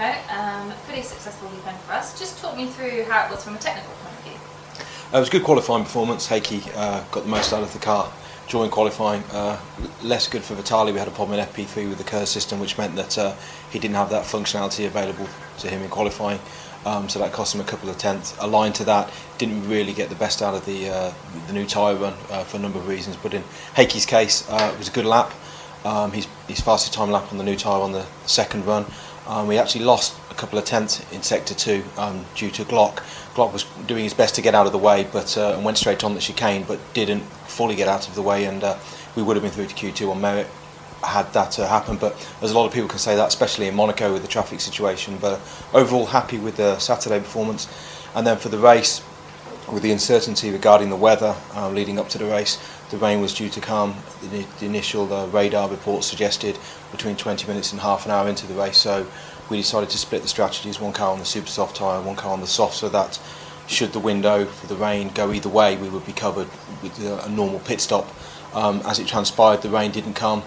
Monaco. Pretty successful weekend for us. Just talk me through how it was from a technical point of view. It was a good qualifying performance. Heikki got the most out of the car during qualifying. Less good for Vitali. We had a problem in FP3 with the KERS system, which meant that he didn't have that functionality available to him in qualifying. So that cost him a couple of tenths. Aligned to that, didn't really get the best out of the new tyre run for a number of reasons. But in Heikki's case, it was a good lap. His fastest time lap on the new tyre on the second run. We actually lost a couple of tenths in sector 2 due to Glock. Glock was doing his best to get out of the way, but and went straight on the chicane, but didn't fully get out of the way, and we would have been through to Q2 on merit had that happen. But as a lot of people can say that, especially in Monaco with the traffic situation. But overall, happy with the Saturday performance. And then for the race, with the uncertainty regarding the weather leading up to the race, the rain was due to come. The initial radar report suggested between 20 minutes and half an hour into the race, so we decided to split the strategies, one car on the super soft tyre, one car on the soft, so that should the window for the rain go either way, we would be covered with a normal pit stop. As it transpired, the rain didn't come,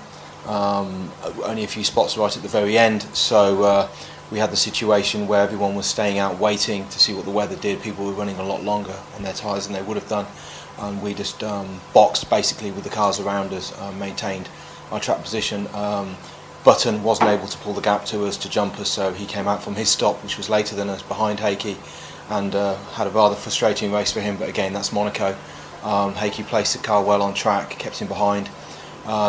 only a few spots right at the very end, so we had the situation where everyone was staying out waiting to see what the weather did. People were running a lot longer on their tyres than they would have done, and we just boxed basically with the cars around us, maintained our track position. Button wasn't able to pull the gap to us to jump us, so he came out from his stop, which was later than us, behind Heikki, and had a rather frustrating race for him, but again, that's Monaco. Heikki placed the car well on track, kept him behind.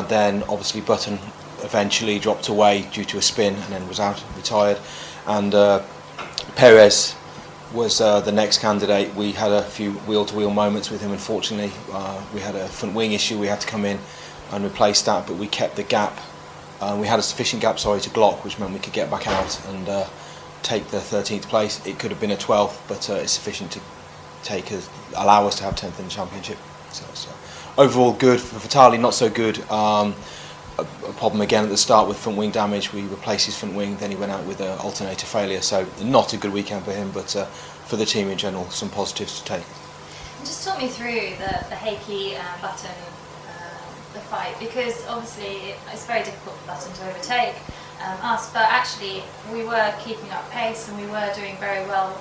Then obviously Button eventually dropped away due to a spin and then was out, retired. And Perez was the next candidate. We had a few wheel-to-wheel moments with him, unfortunately. We had a front wing issue, we had to come in and replace that, but we kept the gap. We had a sufficient gap, to Glock, which meant we could get back out and take the 13th place. It could have been a 12th, but it's sufficient to allow us to have 10th in the championship. So overall good. For Vitali, not so good. A problem again at the start with front wing damage. We replaced his front wing, then he went out with an alternator failure, so not a good weekend for him, but for the team in general, some positives to take. Just talk me through the Heikki Button the fight, because obviously it's very difficult for Button to overtake us, but actually we were keeping up pace and we were doing very well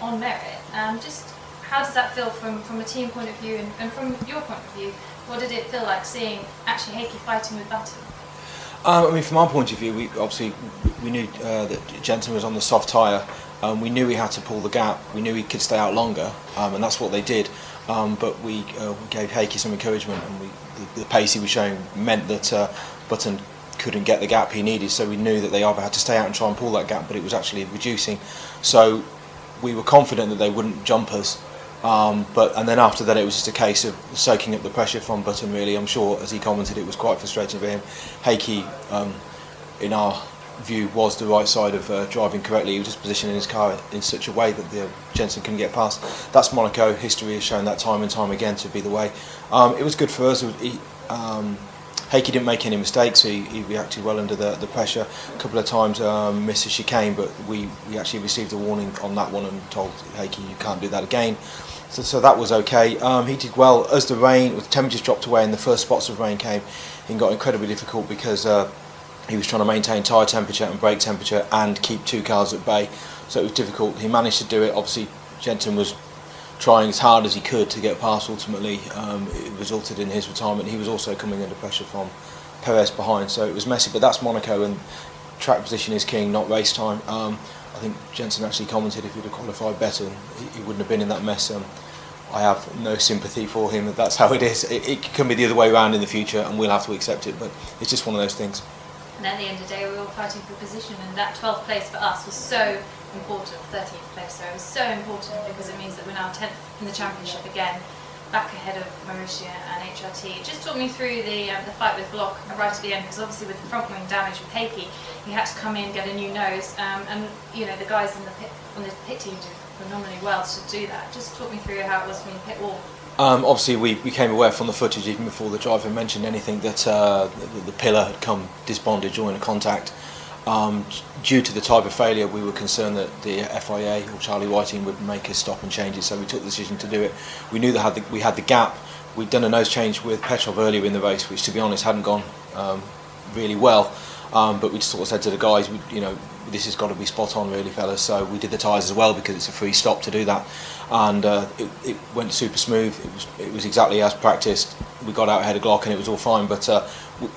on merit. Just how does that feel from a team point of view and from your point of view? What did it feel like seeing actually Heikki fighting with Button? I mean, from our point of view, we knew that Jenson was on the soft tyre. We knew we had to pull the gap. We knew he could stay out longer, and that's what they did. But we gave Heikki some encouragement, and the pace he was showing meant that Button couldn't get the gap he needed. So we knew that they either had to stay out and try and pull that gap, but it was actually reducing. So we were confident that they wouldn't jump us. And then after that, it was just a case of soaking up the pressure from Button, really. I'm sure, as he commented, it was quite frustrating for him. Heikki, in our view, was the right side of driving correctly. He was just positioning his car in such a way that the Jenson couldn't get past. That's Monaco. History has shown that time and time again to be the way. It was good for us. Heikki didn't make any mistakes. He reacted well under the pressure. A couple of times missed a chicane, but we actually received a warning on that one and told Heikki you can't do that again. So that was okay. He did well. As the temperatures dropped away and the first spots of rain came, it got incredibly difficult because he was trying to maintain tyre temperature and brake temperature and keep two cars at bay. So it was difficult. He managed to do it. Obviously, Jenson was trying as hard as he could to get past. Ultimately, it resulted in his retirement. He was also coming under pressure from Perez behind, so it was messy. But that's Monaco, and track position is king, not race time. I think Jenson actually commented if he'd have qualified better, he wouldn't have been in that mess. I have no sympathy for him. That's how it is. It can be the other way around in the future, and we'll have to accept it. But it's just one of those things. And at the end of the day, we were all fighting for position, and that 12th place for us was so important. 13th place, so it was so important because it means that we're now 10th in the championship again, back ahead of Marussia and HRT. Just talk me through the fight with Glock right at the end, because obviously with the front wing damage with Heikki, he had to come in, get a new nose, and you know the guys in the pit team did phenomenally well to do that. Just talk me through how it was from the pit wall. Obviously we became aware from the footage, even before the driver mentioned anything, that the pillar had come disbonded during a contact. Due to the type of failure, we were concerned that the FIA or Charlie Whiting would make us stop and change it, so we took the decision to do it. We knew that we had the gap. We'd done a nose change with Petrov earlier in the race, which to be honest hadn't gone really well. but we sort of said to the guys, this has got to be spot on really, fellas. So we did the tyres as well because it's a free stop to do that, and it went super smooth. It was exactly as practiced. We got out ahead of Glock and it was all fine, but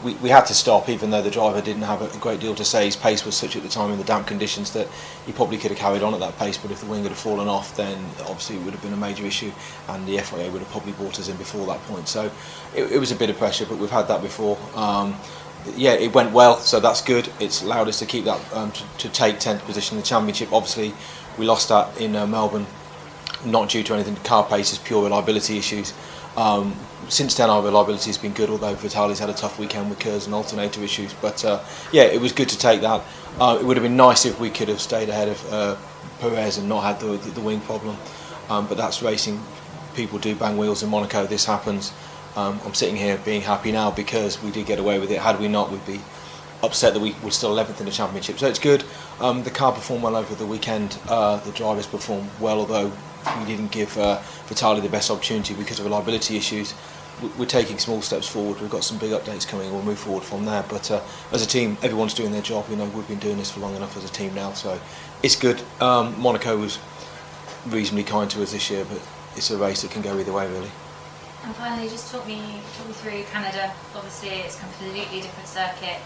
we had to stop, even though the driver didn't have a great deal to say. His pace was such at the time in the damp conditions that he probably could have carried on at that pace, but if the wing had fallen off, then obviously it would have been a major issue, and the FIA would have probably brought us in before that point. So it was a bit of pressure, but we've had that before. Yeah, it went well, so that's good. It's allowed us to keep that, to take 10th position in the championship. Obviously, we lost that in Melbourne, not due to anything. Car pace is pure reliability issues. Since then, our reliability has been good, although Vitali's had a tough weekend with curves and alternator issues. But yeah, it was good to take that. It would have been nice if we could have stayed ahead of Perez and not had the wing problem. But that's racing. People do bang wheels in Monaco. This happens. I'm sitting here being happy now because we did get away with it. Had we not, we'd be upset that we were still 11th in the championship. So it's good. The car performed well over the weekend. The drivers performed well, although we didn't give Vitali the best opportunity because of reliability issues. We're taking small steps forward. We've got some big updates coming. We'll move forward from there. But as a team, everyone's doing their job. We've been doing this for long enough as a team now, so it's good. Monaco was reasonably kind to us this year, but it's a race that can go either way, really. And finally, just talk me through Canada. Obviously, it's a completely different circuit.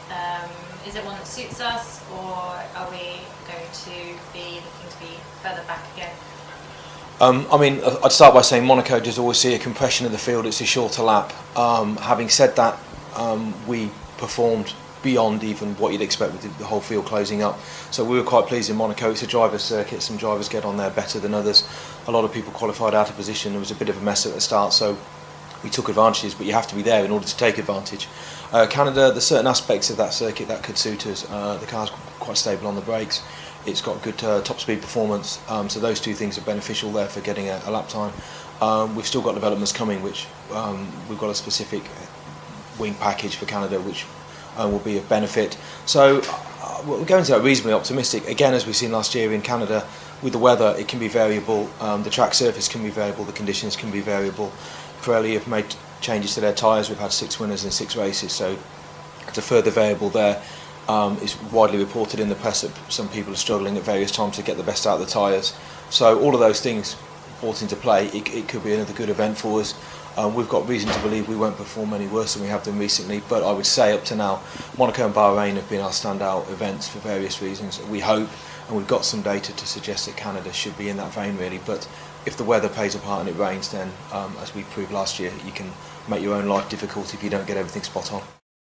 Is it one that suits us, or are we going to be looking to be further back again? I'd start by saying Monaco does always see a compression of the field. It's a shorter lap. Having said that, we performed beyond even what you'd expect with the whole field closing up. So we were quite pleased in Monaco. It's a driver's circuit. Some drivers get on there better than others. A lot of people qualified out of position. There was a bit of a mess at the start, so we took advantages, but you have to be there in order to take advantage. Canada, there's certain aspects of that circuit that could suit us. The car's quite stable on the brakes. It's got good top speed performance, so those two things are beneficial there for getting a lap time. We've still got developments coming, which we've got a specific wing package for Canada, which will be of benefit. So we're going to that reasonably optimistic. Again, as we've seen last year in Canada, with the weather, it can be variable. The track surface can be variable. The conditions can be variable. Pirelli have made changes to their tyres. We've had 6 winners in 6 races, so it's a further variable there. It's widely reported in the press that some people are struggling at various times to get the best out of the tyres. So all of those things brought into play, it could be another good event for us. We've got reason to believe we won't perform any worse than we have done recently, but I would say up to now, Monaco and Bahrain have been our standout events for various reasons. We hope, and we've got some data to suggest that Canada should be in that vein really, but if the weather plays a part and it rains, then as we proved last year, you can make your own life difficult if you don't get everything spot on.